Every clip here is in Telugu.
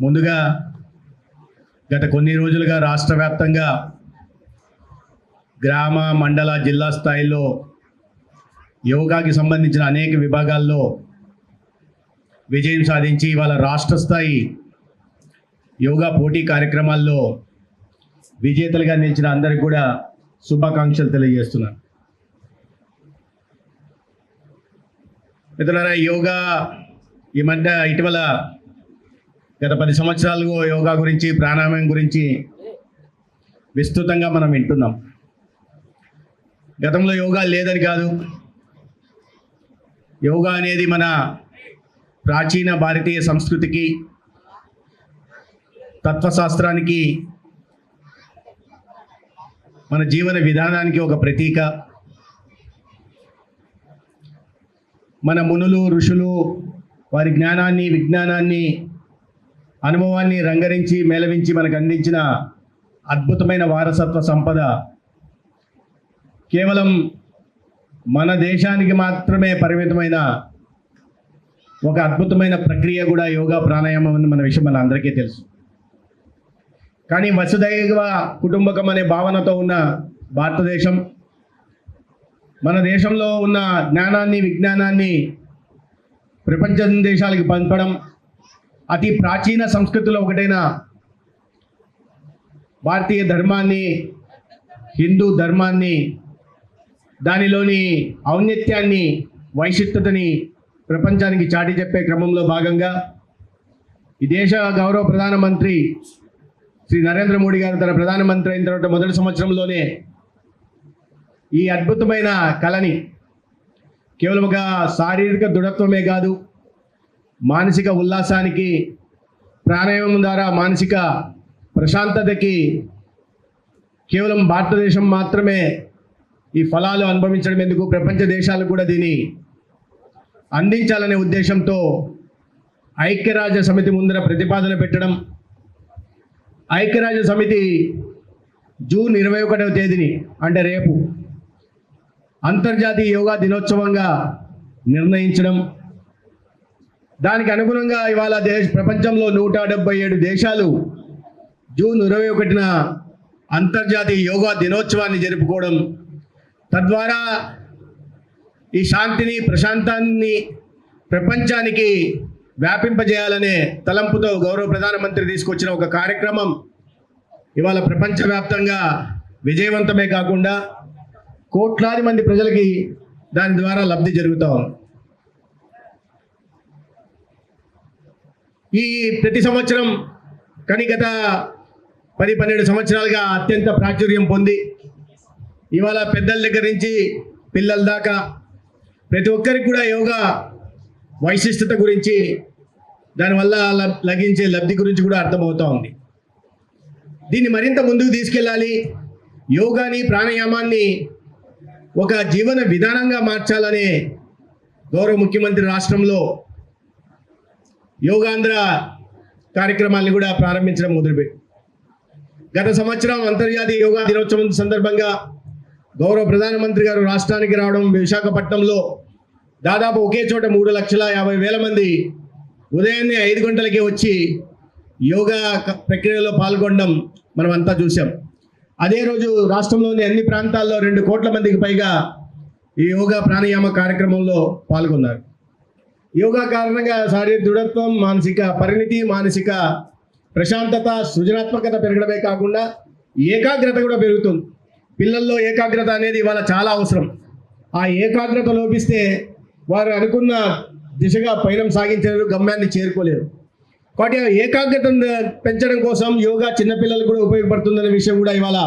ముందుగా గత కొన్ని రోజులుగా రాష్ట్ర వ్యాప్తంగా గ్రామ మండల జిల్లా స్థాయిలో యోగాకి సంబంధించిన అనేక విభాగాల్లో విజయం సాధించి ఇవాళ రాష్ట్ర స్థాయి యోగా పోటీ కార్యక్రమాల్లో విజేతలుగా నిలిచిన అందరికీ కూడా శుభాకాంక్షలు తెలియజేస్తున్నాను. మిత్రులారా, యోగా ఈ మధ్య ఇటీవల గత 10 సంవత్సరాలుగా యోగా గురించి, ప్రాణాయామం గురించి విస్తృతంగా మనం వింటున్నాం. గతంలో యోగా లేదని కాదు, యోగా అనేది మన ప్రాచీన భారతీయ సంస్కృతికి, తత్వశాస్త్రానికి, మన జీవన విధానానికి ఒక ప్రతీక. మన మునులు, ఋషులు వారి జ్ఞానాన్ని, విజ్ఞానాన్ని, అనుభవాన్ని రంగరించి మేళవించి మనకు అందించిన అద్భుతమైన వారసత్వ సంపద. కేవలం మన దేశానికి మాత్రమే పరిమితమైన ఒక అద్భుతమైన ప్రక్రియ కూడా యోగా, ప్రాణాయామం అన్న మన విషయం మన అందరికీ తెలుసు. కానీ వసుదైవ కుటుంబకం అనే భావనతో ఉన్న భారతదేశం మన దేశంలో ఉన్న జ్ఞానాన్ని, విజ్ఞానాన్ని ప్రపంచ దేశాలకు పంపడం, అతి ప్రాచీన సంస్కృతిలో ఒకటైన భారతీయ ధర్మాన్ని, హిందూ ధర్మాన్ని, దానిలోని ఔన్నత్యాన్ని, వైశిష్టతని ప్రపంచానికి చాటి చెప్పే క్రమంలో భాగంగా ఈ దేశ గౌరవ ప్రధానమంత్రి శ్రీ నరేంద్ర మోడీ గారు తన ప్రధానమంత్రి అయిన తర్వాత మొదటి సంవత్సరంలోనే ఈ అద్భుతమైన కళని కేవలం ఒక శారీరక దృఢత్వమే కాదు, మానసిక ఉల్లాసానికి, ప్రాణాయామం ద్వారా మానసిక ప్రశాంతతకి కేవలం భారతదేశం మాత్రమే ఈ ఫలాలు అనుభవించడం ఎందుకు, ప్రపంచ దేశాలు కూడా దీన్ని అందించాలనే ఉద్దేశంతో ఐక్యరాజ్య సమితి ముందర ప్రతిపాదన పెట్టడం, ఐక్యరాజ్య సమితి జూన్ 21వ తేదీని అంటే రేపు అంతర్జాతీయ యోగా దినోత్సవంగా నిర్ణయించడం, దానికి అనుగుణంగా ఇవాళ ప్రపంచంలో 177 దేశాలు జూన్ 21న అంతర్జాతీయ యోగా దినోత్సవాన్ని జరుపుకోవడం, తద్వారా ఈ శాంతిని, ప్రశాంతాన్ని ప్రపంచానికి వ్యాపింపజేయాలనే తలంపుతో గౌరవ ప్రధానమంత్రి తీసుకొచ్చిన ఒక కార్యక్రమం ఇవాళ ప్రపంచవ్యాప్తంగా విజయవంతమే కాకుండా కోట్లాది మంది ప్రజలకి దాని ద్వారా లబ్ధి జరుగుతూ ఉంది. ఈ ప్రతి సంవత్సరం కానీ గత 10-12 సంవత్సరాలుగా అత్యంత ప్రాచుర్యం పొంది ఇవాళ పెద్దల దగ్గర నుంచి పిల్లల దాకా ప్రతి ఒక్కరికి కూడా యోగా వైశిష్టత గురించి, దానివల్ల లభించే లబ్ధి గురించి కూడా అర్థమవుతూ ఉంది. దీన్ని మరింత ముందుకు తీసుకెళ్ళాలి, యోగాని, ప్రాణాయామాన్ని ఒక జీవన విధానంగా మార్చాలనే గౌరవ ముఖ్యమంత్రి రాష్ట్రంలో యోగాంధ్ర కార్యక్రమాన్ని కూడా ప్రారంభించడం మొదలుపెట్టి, గత సంవత్సరం అంతర్జాతీయ యోగా దినోత్సవం సందర్భంగా గౌరవ ప్రధానమంత్రి గారు రాష్ట్రానికి రావడం, విశాఖపట్నంలో దాదాపు ఒకే చోట 3,50,000 మంది ఉదయాన్నే 5 గంటలకే వచ్చి యోగా ప్రక్రియలో పాల్గొనడం మనం అంతా చూసాం. అదే రోజు రాష్ట్రంలోని అన్ని ప్రాంతాల్లో 2 కోట్ల మందికి పైగా ఈ యోగా ప్రాణాయామ కార్యక్రమంలో పాల్గొన్నారు. యోగా కారణంగా శారీరక దృఢత్వం, మానసిక పరిణితి, మానసిక ప్రశాంతత, సృజనాత్మకత పెరగడమే కాకుండా ఏకాగ్రత కూడా పెరుగుతుంది. పిల్లల్లో ఏకాగ్రత అనేది ఇవాళ చాలా అవసరం. ఆ ఏకాగ్రత లోపిస్తే వారు అనుకున్న దిశగా పయనం సాగించలేరు, గమ్యాన్ని చేరుకోలేరు. కాబట్టి ఏకాగ్రతను పెంచడం కోసం యోగా చిన్నపిల్లలకు కూడా ఉపయోగపడుతుందనే విషయం కూడా ఇవాళ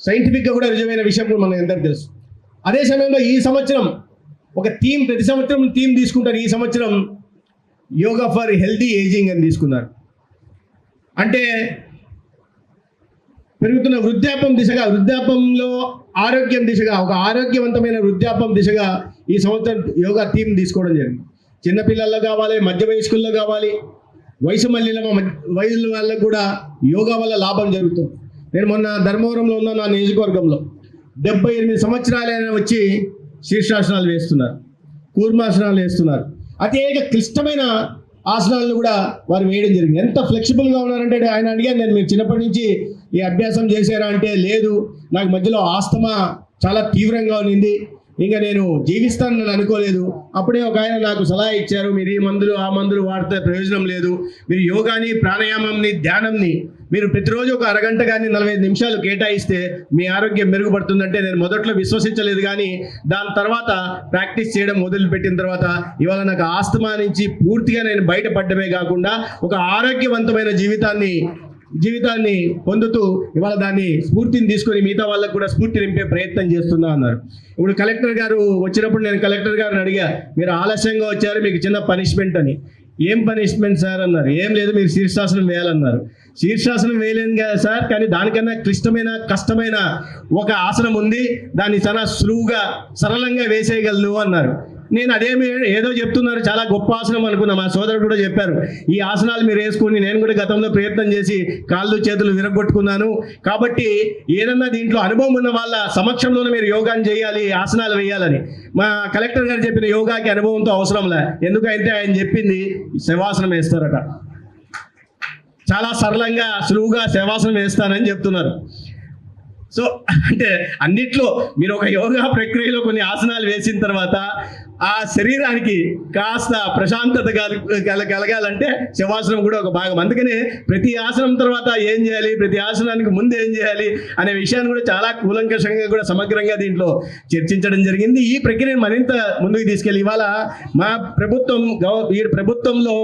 సైంటిఫిక్గా కూడా నిజమైన విషయం కూడా మనకు అందరికీ తెలుసు. అదే సమయంలో ఈ సంవత్సరం ఒక థీమ్, ప్రతి సంవత్సరం థీమ్ తీసుకుంటారు. ఈ సంవత్సరం యోగా ఫర్ హెల్తీ ఏజింగ్ అని తీసుకున్నారు. అంటే పెరుగుతున్న వృద్ధాప్యం దిశగా, వృద్ధాప్యంలో ఆరోగ్యం దిశగా, ఒక ఆరోగ్యవంతమైన వృద్ధాప్యం దిశగా ఈ సంవత్సరం యోగా థీమ్ తీసుకోవడం జరిగింది. చిన్నపిల్లల్లో కావాలి, మధ్య వయస్కుల్లో కావాలి, వయసు వాళ్ళకు కూడా యోగా వల్ల లాభం జరుగుతుంది. నేను మొన్న ధర్మవరంలో ఉన్న నా నియోజకవర్గంలో 78 సంవత్సరాలైన వచ్చి శీర్షాసనాలు వేస్తున్నారు, కూర్మాసనాలు వేస్తున్నారు. అతి క్లిష్టమైన ఆసనాలను కూడా వారు వేయడం జరిగింది. ఎంత ఫ్లెక్సిబుల్గా ఉన్నారంటే ఆయన అడిగాను నేను, మీరు చిన్నప్పటి నుంచి ఈ అభ్యాసం చేశారా అంటే, లేదు నాకు మధ్యలో ఆస్తమా చాలా తీవ్రంగా ఉన్నింది, ఇంకా నేను జీవిస్తానని అనుకోలేదు. అప్పుడే ఒక ఆయన నాకు సలహా ఇచ్చారు, మీరు ఈ మందులు ఆ మందులు వాడితే ప్రయోజనం లేదు, మీరు యోగాని ప్రాణాయామంని ధ్యానంని మీరు ప్రతిరోజు ఒక అరగంట కానీ 45 నిమిషాలు కేటాయిస్తే మీ ఆరోగ్యం మెరుగుపడుతుందంటే నేను మొదట్లో విశ్వసించలేదు, కానీ దాని తర్వాత ప్రాక్టీస్ చేయడం మొదలుపెట్టిన తర్వాత ఇవాళ నాకు ఆస్తమా నుంచి పూర్తిగా నేను బయటపడమే కాకుండా ఒక ఆరోగ్యవంతమైన జీవితాన్ని పొందుతూ ఇవాళ దాన్ని స్ఫూర్తిని తీసుకొని మిగతా వాళ్ళకు కూడా స్ఫూర్తి నింపే ప్రయత్నం చేస్తున్నా అన్నారు. ఇప్పుడు కలెక్టర్ గారు వచ్చినప్పుడు నేను కలెక్టర్ గారిని అడిగా, మీరు ఆలస్యంగా వచ్చారు, మీకు చిన్న పనిష్మెంట్ అని. ఏం పనిష్మెంట్ సార్ అన్నారు. ఏం లేదు, మీరు శీర్షాసనం వేయాలన్నారు. శీర్షాసనం వేయలేను కదా సార్, కానీ దానికన్నా కష్టమైన ఒక ఆసనం ఉంది, దాన్ని చాలా సులువుగా సరళంగా వేసేయగలను అన్నారు. నేను అదేమి ఏదో చెప్తున్నారు, చాలా గొప్ప ఆసనం అనుకున్నా. మా సోదరుడు కూడా చెప్పారు, ఈ ఆసనాలు మీరు వేసుకుని నేను కూడా గతంలో ప్రయత్నం చేసి కాళ్ళు చేతులు విరగొట్టుకున్నాను, కాబట్టి ఏదన్నా దీంట్లో అనుభవం ఉన్న వాళ్ళ సమక్షంలోనే మీరు యోగాని చేయాలి, ఆసనాలు వేయాలని. మా కలెక్టర్ గారు చెప్పిన యోగాకి అనుభవంతో అవసరంలే, ఎందుకంటే ఆయన చెప్పింది శవాసనం వేస్తారట, చాలా సరళంగా సులువుగా శవాసనం వేస్తానని చెప్తున్నారు. సో అంటే అన్నిట్లో మీరు ఒక యోగా ప్రక్రియలో కొన్ని ఆసనాలు వేసిన తర్వాత ఆ శరీరానికి కాస్త ప్రశాంతత కలగాలంటే శవాసనం కూడా ఒక భాగం. అందుకనే ప్రతి ఆసనం తర్వాత ఏం చేయాలి, ప్రతి ఆసనానికి ముందు ఏం చేయాలి అనే విషయాన్ని కూడా చాలా కూలంకషంగా కూడా సమగ్రంగా దీంట్లో చర్చించడం జరిగింది. ఈ ప్రక్రియను మరింత ముందుకు తీసుకెళ్ళి ఇవాళ మా ఈ ప్రభుత్వంలో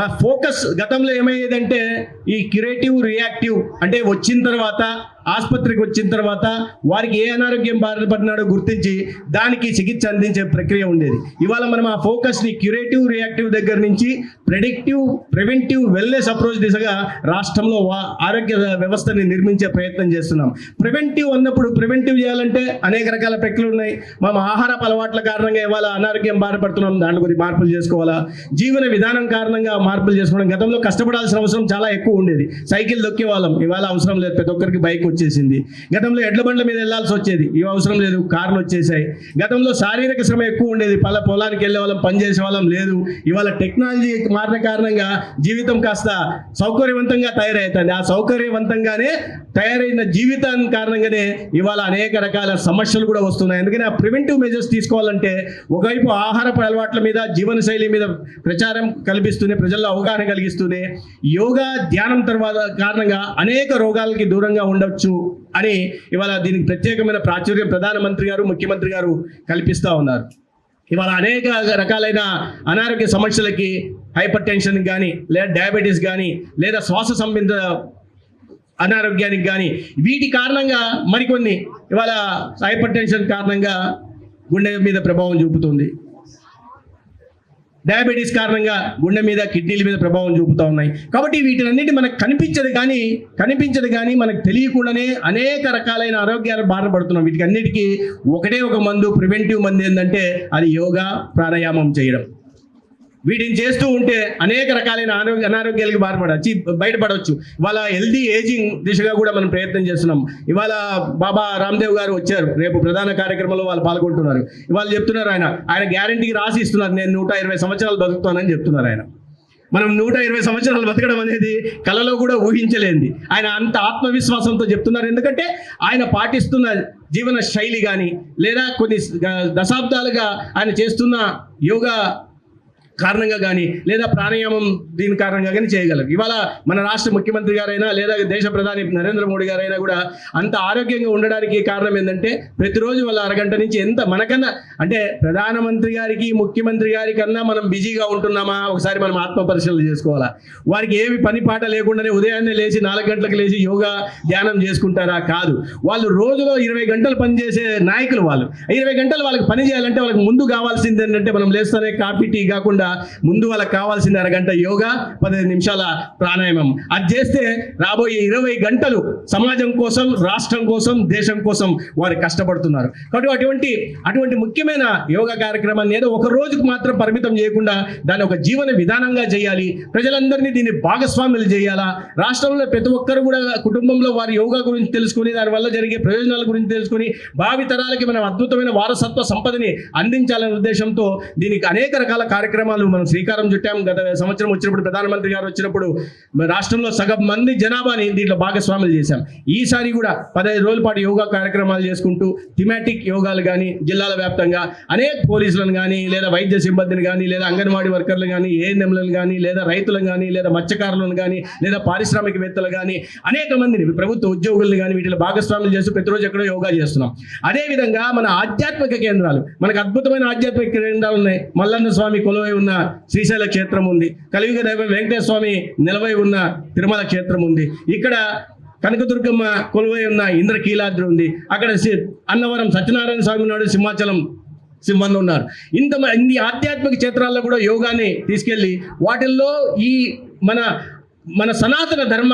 మా ఫోకస్ గతంలో ఏమయ్యేదంటే ఈ క్యూరేటివ్ రియాక్టివ్, అంటే వచ్చిన తర్వాత ఆసుపత్రికి వచ్చిన తర్వాత వారికి ఏ అనారోగ్యం బారిన పడినాడో గుర్తించి దానికి చికిత్స అందించే ప్రక్రియ ఉండేది. ఇవాళ మనం ఆ ఫోకస్ని క్యూరేటివ్ రియాక్టివ్ దగ్గర నుంచి ప్రివెంటివ్ వెల్నెస్ అప్రోచ్ దిశగా రాష్ట్రంలో ఆరోగ్య వ్యవస్థని నిర్మించే ప్రయత్నం చేస్తున్నాం. ప్రివెంటివ్ అన్నప్పుడు ప్రివెంటివ్ చేయాలంటే అనేక రకాల ప్రక్రియలు ఉన్నాయి. మనం ఆహారపు అలవాట్ల కారణంగా ఇవాళ అనారోగ్యం బారిపడుతున్నాం, దాంట్లో కొద్ది మార్పులు చేసుకోవాలా. జీవన విధానం కారణంగా మార్పులు చేసుకోవడం. గతంలో కష్టపడాల్సిన అవసరం చాలా ఎక్కువ ఉండేది, సైకిల్ దొక్కే వాళ్ళం, ఇవాళ అవసరం లేదు, ప్రతి ఒక్కరికి బైక్ వచ్చేసింది. గతంలో ఎడ్ల బండ్ల మీద వెళ్ళాల్సి వచ్చేది, ఇవి అవసరం లేదు, కార్లు వచ్చేసాయి. గతంలో శారీరక శ్రమ ఎక్కువ ఉండేది, పొలానికి వెళ్ళే వాళ్ళం, పని చేసే వాళ్ళం లేదు. ఇవాళ టెక్నాలజీ మారిన కారణంగా జీవితం కాస్త సౌకర్యవంతంగా తయారవుతుంది. ఆ సౌకర్యవంతంగానే తయారైన జీవితాన్ని కారణంగానే ఇవాళ అనేక రకాల సమస్యలు కూడా వస్తున్నాయి. అందుకని ఆ ప్రివెంటివ్ మెజర్స్ తీసుకోవాలంటే ఒకవైపు ఆహారపు అలవాట్ల మీద, జీవనశైలి మీద ప్రచారం కల్పిస్తూనే, ప్రజల్లో అవగాహన కలిగిస్తూనే యోగా ధ్యానం తర్వాత కారణంగా అనేక రోగాలకి దూరంగా ఉండొచ్చు అని ఇవాళ దీనికి ప్రత్యేకమైన ప్రాచుర్యం ప్రధానమంత్రి గారు, ముఖ్యమంత్రి గారు కల్పిస్తూ ఉన్నారు. ఇవాళ అనేక రకాలైన అనారోగ్య సమస్యలకి, హైపర్ టెన్షన్ కానీ, లేదా డయాబెటీస్ కానీ, లేదా శ్వాస సంబంధ అనారోగ్యానికి కానీ, వీటి కారణంగా మరికొన్ని ఇవాళ హైపర్ టెన్షన్ కారణంగా గుండె మీద ప్రభావం చూపుతుంది, డయాబెటీస్ కారణంగా గుండె మీద, కిడ్నీల మీద ప్రభావం చూపుతూ ఉన్నాయి. కాబట్టి వీటినన్నిటి మనకు కనిపించదు కానీ మనకు తెలియకుండానే అనేక రకాలైన ఆరోగ్యాలు బారిన పడుతున్నాం. వీటికి అన్నిటికీ ఒకటే ఒక మందు, ప్రివెంటివ్ మందు ఏంటంటే అది యోగా, ప్రాణాయామం చేయడం. వీటిని చేస్తూ ఉంటే అనేక రకాలైన అనారోగ్యాలకు బయటపడవచ్చు. ఇవాళ హెల్దీ ఏజింగ్ దిశగా కూడా మనం ప్రయత్నం చేస్తున్నాం. ఇవాళ బాబా రామ్దేవ్ గారు వచ్చారు, రేపు ప్రధాన కార్యక్రమంలో వాళ్ళు పాల్గొంటున్నారు. ఇవాళ చెప్తున్నారు, ఆయన గ్యారంటీకి రాసి ఇస్తున్నారు, నేను 120 సంవత్సరాలు బతుకుతానని చెప్తున్నారు. మనం 120 సంవత్సరాలు బతకడం అనేది కలలో కూడా ఊహించలేంది. ఆయన అంత ఆత్మవిశ్వాసంతో చెప్తున్నారు. ఎందుకంటే ఆయన పాటిస్తున్న జీవన శైలి కానీ, లేదా కొన్ని దశాబ్దాలుగా ఆయన చేస్తున్న యోగా కారణంగా కానీ, లేదా ప్రాణాయామం దీని కారణంగా కానీ చేయగలరు. ఇవాళ మన రాష్ట్ర ముఖ్యమంత్రి గారైనా, లేదా దేశ ప్రధాని నరేంద్ర మోడీ గారైనా కూడా అంత ఆరోగ్యంగా ఉండడానికి కారణం ఏంటంటే ప్రతిరోజు వాళ్ళ అరగంట నుంచి ఎంత మనకన్నా, అంటే ప్రధానమంత్రి గారికి, ముఖ్యమంత్రి గారి కన్నా మనం బిజీగా ఉంటున్నామా ఒకసారి మనం ఆత్మ పరిశీలన చేసుకోవాలా. వారికి ఏమి పని పాట లేకుండానే ఉదయాన్నే లేచి 4 గంటలకు లేచి యోగా ధ్యానం చేసుకుంటారా? కాదు. వాళ్ళు రోజులో 20 గంటలు పనిచేసే నాయకులు. వాళ్ళు 20 గంటలు వాళ్ళకి పని చేయాలంటే వాళ్ళకి ముందు కావాల్సింది ఏంటంటే, మనం లేస్తేనే కాఫీ టీ కాకుండా ముందు వాళ్ళకి కావాల్సింది అరగంట యోగా, 15 నిమిషాల ప్రాణాయామం. అది చేస్తే రాబోయే 20 గంటలు సమాజం కోసం, రాష్ట్రం కోసం, దేశం కోసం వారు కష్టపడుతున్నారు. కాబట్టి అటువంటి ముఖ్యమైన యోగా కార్యక్రమాన్ని ఏదో ఒక రోజుకు మాత్రం పరిమితం చేయకుండా దాన్ని ఒక జీవన విధానంగా చేయాలి. ప్రజలందరినీ దీన్ని భాగస్వాములు చేయాలా. రాష్ట్రంలో ప్రతి ఒక్కరు కూడా కుటుంబంలో వారి యోగా గురించి తెలుసుకుని, దానివల్ల జరిగే ప్రయోజనాల గురించి తెలుసుకుని, భావి తరాలకి మనం అద్భుతమైన వారసత్వ సంపదని అందించాలనే ఉద్దేశంతో దీనికి అనేక రకాల కార్యక్రమాలు కార్యక్రమాలు మనం శ్రీకారం చుట్టాం. గత సంవత్సరం వచ్చినప్పుడు ప్రధానమంత్రి గారు వచ్చినప్పుడు రాష్ట్రంలో సగం మంది జనాభాని దీంట్లో భాగస్వాములు చేశాం. ఈసారి కూడా 15 రోజుల పాటు యోగా కార్యక్రమాలు చేసుకుంటూ థిమాటిక్ యోగాలు కానీ జిల్లాల వ్యాప్తంగా అనేక పోలీసులను కానీ లేదా వైద్య సిబ్బందిని కానీ లేదా అంగన్వాడీ వర్కర్లు కానీ ఏఎన్ఎంలను కానీ లేదా రైతులను కానీ లేదా మత్స్యకారులను కానీ లేదా పారిశ్రామికవేత్తలు కానీ అనేక మందిని ప్రభుత్వ ఉద్యోగులను కానీ వీటిలో భాగస్వాములు చేస్తూ ప్రతిరోజు ఎక్కడో యోగా చేస్తున్నాం. అదేవిధంగా మన ఆధ్యాత్మిక కేంద్రాలు, మనకు అద్భుతమైన ఆధ్యాత్మిక కేంద్రాలు ఉన్నాయి. మల్లన్న స్వామి కొలువై ఉన్న శ్రీశైల క్షేత్రం ఉంది. కలియుగ దైవం వెంకటేశ్వర స్వామి నిలవై ఉన్న తిరుమల క్షేత్రం ఉంది. ఇక్కడ కనకదుర్గమ్మ కొలువై ఉన్న ఇంద్రకీలాద్రి ఉంది. అక్కడ అన్నవరం సత్యనారాయణ స్వామి నాడు సింహాచలం సింహంలో ఉన్నారు. ఇన్ని ఆధ్యాత్మిక క్షేత్రాల్లో కూడా యోగాని తీసుకెళ్ళి వాటిల్లో ఈ మన సనాతన ధర్మ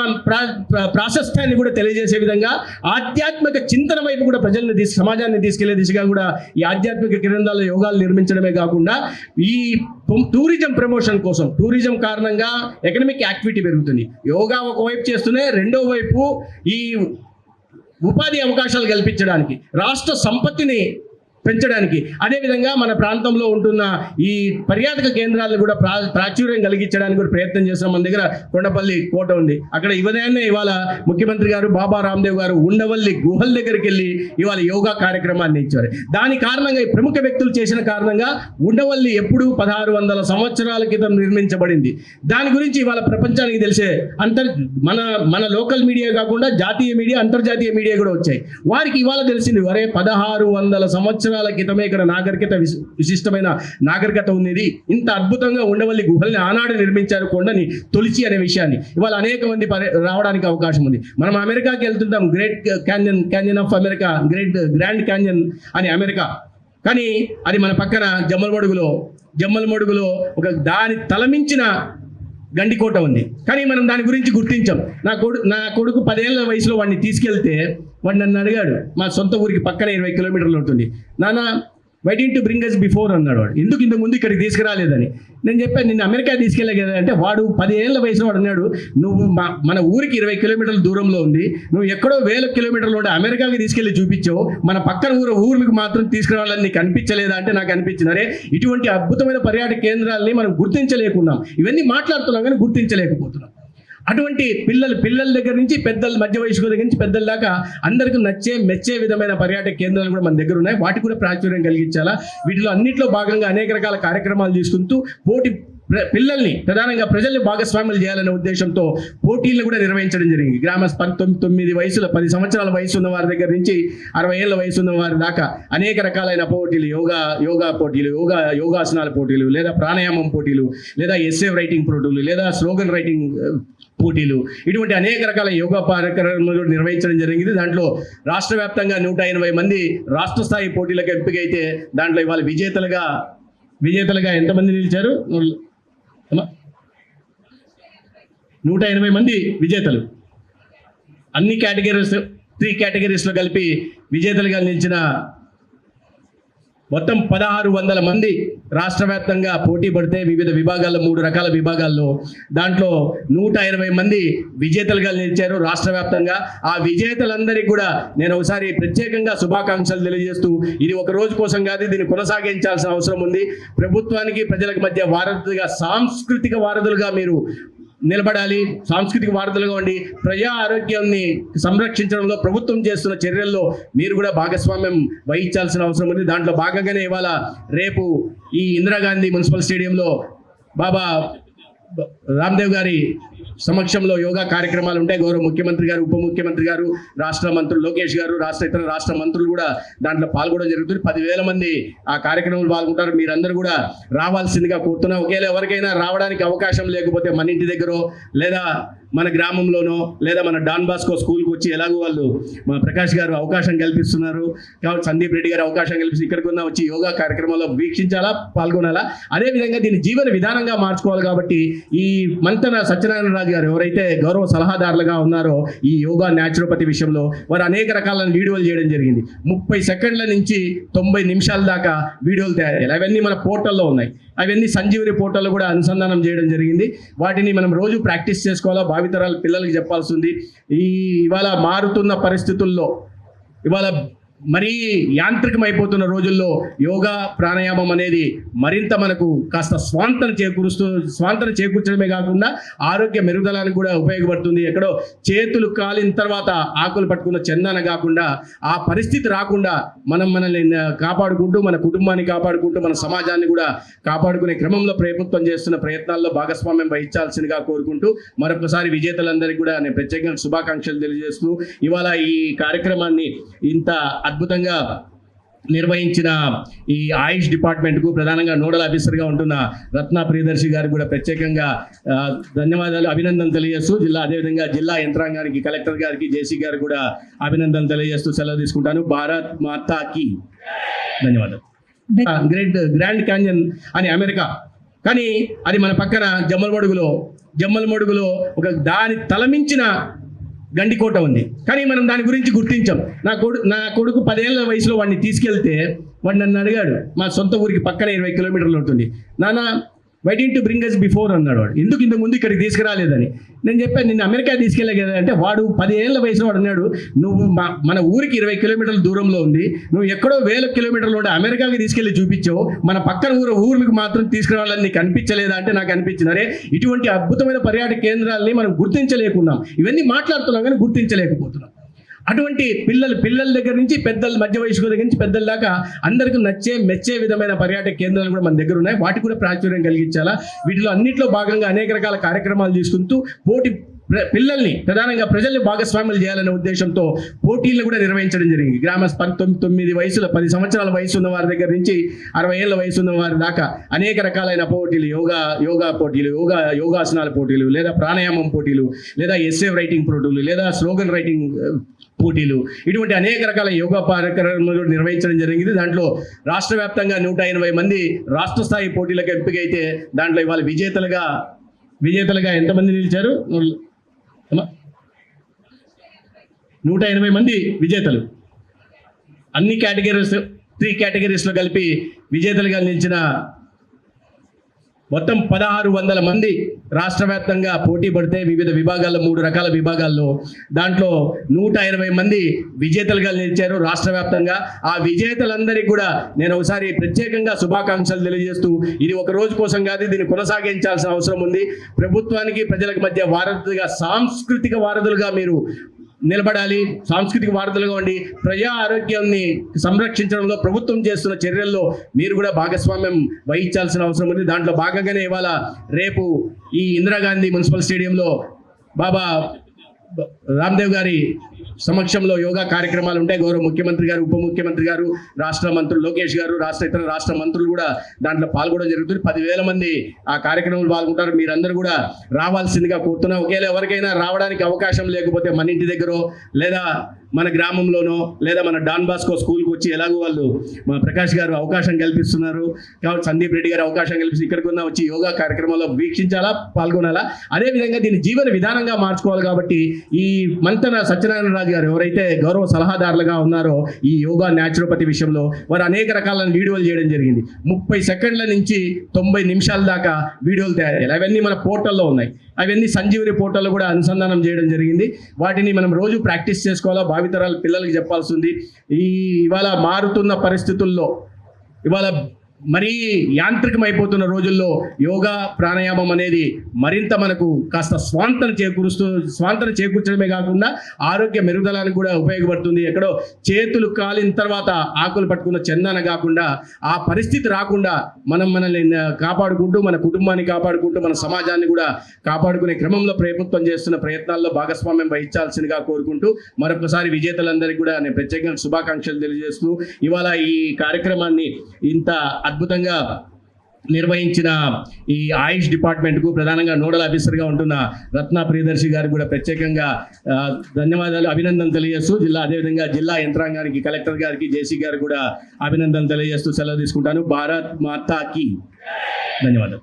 ప్రాశస్త్యాన్ని కూడా తెలియజేసే విధంగా ఆధ్యాత్మిక చింతన వైపు కూడా ప్రజల్ని సమాజాన్ని తీసుకెళ్లే దిశగా కూడా ఈ ఆధ్యాత్మిక కేంద్రాల్లో యోగాలు నిర్మించడమే కాకుండా ఈ టూరిజం ప్రమోషన్ కోసం, టూరిజం కారణంగా ఎకనామిక్ యాక్టివిటీ పెరుగుతుంది. యోగా ఒకవైపు చేస్తూనే రెండో వైపు ఈ ఉపాధి అవకాశాలు కల్పించడానికి, రాష్ట్ర సంపత్తిని పెంచడానికి, అదేవిధంగా మన ప్రాంతంలో ఉంటున్న ఈ పర్యాటక కేంద్రాలను కూడా ప్రాచుర్యం కలిగించడానికి కూడా ప్రయత్నం చేస్తున్నాం. మన దగ్గర కొండపల్లి కోట ఉంది. అక్కడ ఉదయాన్నే ఇవాళ ముఖ్యమంత్రి గారు బాబా రామ్దేవ్ గారు ఉండవల్లి గుహల దగ్గరికి వెళ్ళి ఇవాళ యోగా కార్యక్రమాన్ని ఇచ్చారు. దాని కారణంగా ఈ ప్రముఖ వ్యక్తులు చేసిన కారణంగా ఉండవల్లి ఎప్పుడు 1600 సంవత్సరాల క్రితం నిర్మించబడింది. దాని గురించి ఇవాళ ప్రపంచానికి తెలిసే మన లోకల్ మీడియా కాకుండా జాతీయ మీడియా, అంతర్జాతీయ మీడియా కూడా వచ్చాయి. వారికి ఇవాళ తెలిసింది, వరే 1600 సంవత్సరాల క్రితమే ఇక్కడ నాగరికత, విశిష్టమైన నాగరికత ఉంది. ఇంత అద్భుతంగా ఉండవల్లి గుహల్ని ఆనాడు నిర్మించారు, కొండని తొలిచి అనే విషయాన్ని ఇవాళ అనేక మంది రావడానికి అవకాశం ఉంది. మనం అమెరికాకి వెళ్తుంటాం, great canyon of America, grand canyon అని అమెరికా. కానీ అది మన పక్కన జమ్మలమడుగులో ఒక దాని తలమించిన గండికోట ఉంది. కానీ మనం దాని గురించి గుర్తించాం. నా కొడుకు 10 ఏళ్ల వయసులో వాడిని తీసుకెళ్తే వాడు నన్ను అడిగాడు, మా సొంత ఊరికి పక్కన 20 కిలోమీటర్లు ఉంటుంది, నాన్న why didn't you bring us before అన్నాడు. వాడు ఎందుకు ఇంతకు ముందు ఇక్కడికి తీసుకురాలేదని. నేను చెప్పాను, నిన్ను అమెరికా తీసుకెళ్ళే కదా అంటే, వాడు 10 ఏళ్ల వయసులో వాడు అన్నాడు, నువ్వు మన ఊరికి 20 కిలోమీటర్ల దూరంలో ఉంది, నువ్వు ఎక్కడో 1000 కిలోమీటర్లు ఉంటే అమెరికాకి తీసుకెళ్ళి చూపించావు, మన పక్కన ఊరికి మాత్రం తీసుకురావాలని నీకు అనిపించలేదా అంటే నాకు అనిపించింది. అరే, ఇటువంటి అద్భుతమైన పర్యాటక కేంద్రాలని మనం గుర్తించలేకున్నాం. ఇవన్నీ మాట్లాడుతున్నాం కానీ గుర్తించలేకపోతున్నాం. అటువంటి పిల్లల దగ్గర నుంచి పెద్దల, మధ్య వయసు దగ్గర నుంచి పెద్దల దాకా అందరికీ మెచ్చే విధమైన పర్యాటక కేంద్రాలు కూడా మన దగ్గర ఉన్నాయి. వాటికి కూడా ప్రాచుర్యం కలిగించాలా. వీటిలో అన్నింటిలో భాగంగా అనేక రకాల కార్యక్రమాలు తీసుకుంటూ పిల్లల్ని, ప్రధానంగా ప్రజల్ని భాగస్వాములు చేయాలనే ఉద్దేశంతో పోటీలను కూడా నిర్వహించడం జరిగింది. 19 వయసుల 10 సంవత్సరాల వయసు ఉన్న వారి దగ్గర నుంచి 60 ఏళ్ల వయసు ఉన్న వారి దాకా అనేక రకాలైన పోటీలు, యోగా పోటీలు, యోగాసనాల పోటీలు, లేదా ప్రాణాయామం పోటీలు, లేదా ఎస్సే రైటింగ్ పోటీలు, లేదా స్లోగన్ రైటింగ్ పోటీలు, ఇటువంటి అనేక రకాల యోగా కార్యక్రమాలు నిర్వహించడం జరిగింది. దాంట్లో రాష్ట్ర వ్యాప్తంగా 180 మంది రాష్ట్ర స్థాయి పోటీలకు ఎంపికైతే దాంట్లో ఇవాళ విజేతలుగా ఎంతమంది నిలిచారు? 180 మంది విజేతలు. అన్ని కేటగిరీస్, 3 కేటగిరీస్లో కలిపి విజేతలుగా నిలిచిన మొత్తం 1600 మంది రాష్ట్ర వ్యాప్తంగా పోటీ పడితే వివిధ విభాగాల్లో, 3 రకాల విభాగాల్లో దాంట్లో 180 మంది విజేతలుగా నిలిచారు రాష్ట్ర వ్యాప్తంగా. ఆ విజేతలందరికీ కూడా నేను ఒకసారి ప్రత్యేకంగా శుభాకాంక్షలు తెలియజేస్తూ, ఇది ఒక రోజు కోసం కాదు, దీన్ని కొనసాగించాల్సిన అవసరం ఉంది. ప్రభుత్వానికి ప్రజలకు మధ్య వారధిగా, సాంస్కృతిక వారధులుగా మీరు నిలబడాలి. సాంస్కృతిక వారధులుగా ఉండి ప్రజా ఆరోగ్యాన్ని సంరక్షించడంలో ప్రభుత్వం చేస్తున్న చర్యల్లో మీరు కూడా భాగస్వామ్యం వహించాల్సిన అవసరం ఉంది. దాంట్లో భాగంగానే ఇవాళ రేపు ఈ ఇందిరాగాంధీ మున్సిపల్ స్టేడియంలో బాబా రామ్దేవ్ గారి సమక్షంలో యోగా కార్యక్రమాలు ఉంటాయి. గౌరవ ముఖ్యమంత్రి గారు, ఉప ముఖ్యమంత్రి గారు, రాష్ట్ర మంత్రులు లోకేష్ గారు, ఇతర రాష్ట్ర మంత్రులు కూడా దాంట్లో పాల్గొనడం జరుగుతుంది. 10,000 మంది ఆ కార్యక్రమంలో పాల్గొంటారు. మీరందరూ కూడా రావాల్సిందిగా కోరుతున్నాం. ఒకవేళ ఎవరికైనా రావడానికి అవకాశం లేకపోతే మన ఇంటి దగ్గర లేదా మన గ్రామంలోనో లేదా మన డాన్ బాస్కో స్కూల్కి వచ్చి, ఎలాగో వాళ్ళు మా ప్రకాష్ గారు అవకాశం కల్పిస్తున్నారు కాబట్టి, సందీప్ రెడ్డి గారు అవకాశం కల్పిస్తూ ఇక్కడికి వచ్చి యోగా కార్యక్రమంలో వీక్షించాలా, పాల్గొనాలా. అదేవిధంగా దీన్ని జీవన విధానంగా మార్చుకోవాలి. కాబట్టి ఈ మంతన సత్యనారాయణ రాజు గారు ఎవరైతే గౌరవ సలహాదారులుగా ఉన్నారో ఈ యోగా న్యాచురోపతి విషయంలో, వారు అనేక రకాల వీడియోలు చేయడం జరిగింది. 30 సెకండ్ల నుంచి 90 నిమిషాల దాకా వీడియోలు తయారు. అవన్నీ మన పోర్టల్లో ఉన్నాయి. అవన్నీ సంజీవని పోర్టల్లో కూడా అనుసంధానం చేయడం జరిగింది. వాటిని మనం రోజు ప్రాక్టీస్ చేసుకోవాలా, భావితరాల పిల్లలకి చెప్పాల్సి ఉంది. ఇవాళ మారుతున్న పరిస్థితుల్లో ఇవాళ మరీ యాంత్రికమైపోతున్న రోజుల్లో యోగా ప్రాణాయామం అనేది మరింత మనకు కాస్త స్వాంతన చేకూర్చడమే కాకుండా ఆరోగ్య మెరుగుదలకు కూడా ఉపయోగపడుతుంది. ఎక్కడో చేతులు కాలిన తర్వాత ఆకులు పట్టుకున్న చందన కాకుండా ఆ పరిస్థితి రాకుండా మనల్ని కాపాడుకుంటూ మన కుటుంబాన్ని కాపాడుకుంటూ మన సమాజాన్ని కూడా కాపాడుకునే క్రమంలో ప్రభుత్వం చేస్తున్న ప్రయత్నాల్లో భాగస్వామ్యం వహించాల్సిందిగా కోరుకుంటూ మరొకసారి విజేతలందరికీ కూడా నేను ప్రత్యేకంగా శుభాకాంక్షలు తెలియజేస్తూ ఇవాళ ఈ కార్యక్రమాన్ని ఇంత అద్భుతంగా నిర్వహించిన ఈ ఆయుష్ డిపార్ట్మెంట్కు ప్రధానంగా నోడల్ ఆఫీసర్గా ఉంటున్న రత్న ప్రియదర్శి గారికి కూడా ప్రత్యేకంగా ధన్యవాదాలు అభినందనలు తెలియజేస్తూ అదేవిధంగా జిల్లా యంత్రాంగానికి కలెక్టర్ గారికి జేసీ గారు కూడా అభినందనలు తెలియజేస్తూ సెలవు తీసుకుంటాను. భారత్ మాతాకి ధన్యవాదాలు. గ్రాండ్ క్యాన్యన్ అని అమెరికా, కానీ అది మన పక్కన జమ్మలమడుగులో ఒక దాని తలమించిన గండికోట ఉంది, కానీ మనం దాని గురించి గుర్తించాం. నా కొడుకు 10 ఏళ్ల వయసులో వాడిని తీసుకెళ్తే వాడు నన్ను అడిగాడు, మా సొంత ఊరికి పక్కన 20 కిలోమీటర్లు ఉంటుంది, నాన్న why did to bring us before అన్నాడు. వాడు ఎందుకు ఇంతకు ముందు ఇక్కడికి తీసుకురాలేదని. నేను చెప్పాను, నిన్ను అమెరికా తీసుకెళ్ళే కదా అంటే, వాడు 10 ఏళ్ల వయసులో వాడు అన్నాడు, నువ్వు మన ఊరికి 20 కిలోమీటర్ల దూరంలో ఉంది, నువ్వు ఎక్కడో 1000 కిలోమీటర్లు ఉంటే అమెరికాకి తీసుకెళ్ళి చూపించావు, మన పక్కన ఊరికి మాత్రం తీసుకురావాలని నీకు అనిపించలేదా అంటే నాకు అనిపించింది. అరే, ఇటువంటి అద్భుతమైన పర్యాటక కేంద్రాలని మనం గుర్తించలేకున్నాం, ఇవన్నీ మాట్లాడుతున్నాం కానీ గుర్తించలేకపోతున్నాం. అటువంటి పిల్లల దగ్గర నుంచి పెద్దల మధ్య వయసు దగ్గర నుంచి పెద్దల దాకా అందరికీ మెచ్చే విధమైన పర్యాటక కేంద్రాలు కూడా మన దగ్గర ఉన్నాయి. వాటికి కూడా ప్రాచుర్యం కలిగించాలా. వీటిలో అన్నింటిలో భాగంగా అనేక రకాల కార్యక్రమాలు తీసుకుంటూ పిల్లల్ని ప్రధానంగా ప్రజల్ని భాగస్వాములు చేయాలనే ఉద్దేశంతో పోటీలను కూడా నిర్వహించడం జరిగింది. 10 సంవత్సరాల వయసు ఉన్న వారి దగ్గర నుంచి 60 ఏళ్ల వయసు ఉన్న వారి దాకా అనేక రకాలైన పోటీలు, యోగా పోటీలు, యోగాసనాల పోటీలు, లేదా ప్రాణాయామం పోటీలు, లేదా ఎస్సే రైటింగ్ పోటీలు, లేదా స్లోగన్ రైటింగ్ పోటీలు, ఇటువంటి అనేక రకాల యోగా కార్యక్రమాలు నిర్వహించడం జరిగింది. దాంట్లో రాష్ట్ర వ్యాప్తంగా 180 మంది రాష్ట్ర స్థాయి పోటీలకు ఎంపికైతే దాంట్లో ఇవాళ విజేతలుగా ఎంతమంది నిలిచారు? 180 మంది విజేతలు. అన్ని కేటగిరీస్ 3 కేటగిరీస్లో కలిపి విజేతలుగా నిలిచిన మొత్తం 1600 మంది రాష్ట్ర వ్యాప్తంగా పోటీ పడితే వివిధ విభాగాల్లో 3 రకాల విభాగాల్లో దాంట్లో 180 మంది విజేతలుగా నిలిచారు రాష్ట్ర వ్యాప్తంగా. ఆ విజేతలందరికీ కూడా నేను ఒకసారి ప్రత్యేకంగా శుభాకాంక్షలు తెలియజేస్తూ, ఇది ఒక రోజు కోసం కాదు, దీన్ని కొనసాగించాల్సిన అవసరం ఉంది. ప్రభుత్వానికి ప్రజలకు మధ్య వారధిగా, సాంస్కృతిక వారధులుగా మీరు నిలబడాలి, సాంస్కృతిక వారధులుగా ఉండి ప్రజా ఆరోగ్యాన్ని సంరక్షించడంలో ప్రభుత్వం చేస్తున్న చర్యల్లో మీరు కూడా భాగస్వామ్యం వహించాల్సిన అవసరం ఉంది. దాంట్లో భాగంగానే ఇవాళ రేపు ఈ ఇందిరాగాంధీ మున్సిపల్ స్టేడియంలో బాబా రామ్దేవ్ గారి సమక్షంలో యోగా కార్యక్రమాలు ఉంటాయి. గౌరవ ముఖ్యమంత్రి గారు, ఉప ముఖ్యమంత్రి గారు, రాష్ట్ర మంత్రులు లోకేష్ గారు, ఇతర రాష్ట్ర మంత్రులు కూడా దాంట్లో పాల్గొనడం జరుగుతుంది. 10,000 మంది ఆ కార్యక్రమంలో పాల్గొంటారు. మీరందరూ కూడా రావాల్సిందిగా కోరుతున్నాం. ఒకవేళ ఎవరికైనా రావడానికి అవకాశం లేకపోతే మన ఇంటి దగ్గర లేదా మన గ్రామంలోనో లేదా మన డాన్ బాస్కో స్కూల్కి వచ్చి, ఎలాగో వాళ్ళు మా ప్రకాష్ గారు అవకాశం కల్పిస్తున్నారు కాబట్టి, సందీప్ రెడ్డి గారు అవకాశం కల్పిస్తూ ఇక్కడికి వచ్చి యోగా కార్యక్రమంలో వీక్షించాలా, పాల్గొనాలా. అదేవిధంగా దీన్ని జీవన విధానంగా మార్చుకోవాలి. కాబట్టి ఈ మంతన సత్యనారాయణ రాజు గారు ఎవరైతే గౌరవ సలహాదారులుగా ఉన్నారో ఈ యోగా న్యాచురోపతి విషయంలో, వారు అనేక రకాల వీడియోలు చేయడం జరిగింది. 30 సెకండ్ల నుంచి 90 నిమిషాల దాకా వీడియోలు తయారయ్యాయి. అవన్నీ మన పోర్టల్లో ఉన్నాయి. అవన్నీ సంజీవని పోర్టల్లో కూడా అనుసంధానం చేయడం జరిగింది. వాటిని మనం రోజు ప్రాక్టీస్ చేసుకోవాలా, భావితరాల పిల్లలకి చెప్పాల్సి ఉంది. ఇవాళ మారుతున్న పరిస్థితుల్లో, ఇవాళ మరీ యాంత్రికమైపోతున్న రోజుల్లో యోగా ప్రాణాయామం అనేది మరింత మనకు కాస్త స్వాంతన చేకూర్చడమే కాకుండా ఆరోగ్య మెరుగుదలకు కూడా ఉపయోగపడుతుంది. ఎక్కడో చేతులు కాలిన తర్వాత ఆకులు పట్టుకున్న చందన కాకుండా ఆ పరిస్థితి రాకుండా మనల్ని కాపాడుకుంటూ మన కుటుంబాన్ని కాపాడుకుంటూ మన సమాజాన్ని కూడా కాపాడుకునే క్రమంలో ప్రభుత్వం చేస్తున్న ప్రయత్నాల్లో భాగస్వామ్యం వహించాల్సిందిగా కోరుకుంటూ మరొకసారి విజేతలందరికీ కూడా నేను ప్రత్యేకంగా శుభాకాంక్షలు తెలియజేస్తూ ఇవాళ ఈ కార్యక్రమాన్ని ఇంత అద్భుతంగా నిర్వహించిన ఈ ఆయుష్ డిపార్ట్మెంట్కు ప్రధానంగా నోడల్ ఆఫీసర్గా ఉంటున్న రత్న ప్రియదర్శి గారికి కూడా ప్రత్యేకంగా ధన్యవాదాలు అభినందనలు తెలియజేస్తూ అదేవిధంగా జిల్లా యంత్రాంగానికి కలెక్టర్ గారికి జేసీ గారికి కూడా అభినందనలు తెలియజేస్తూ సెలవు తీసుకుంటాను. భారత్ మాతాకి ధన్యవాదాలు.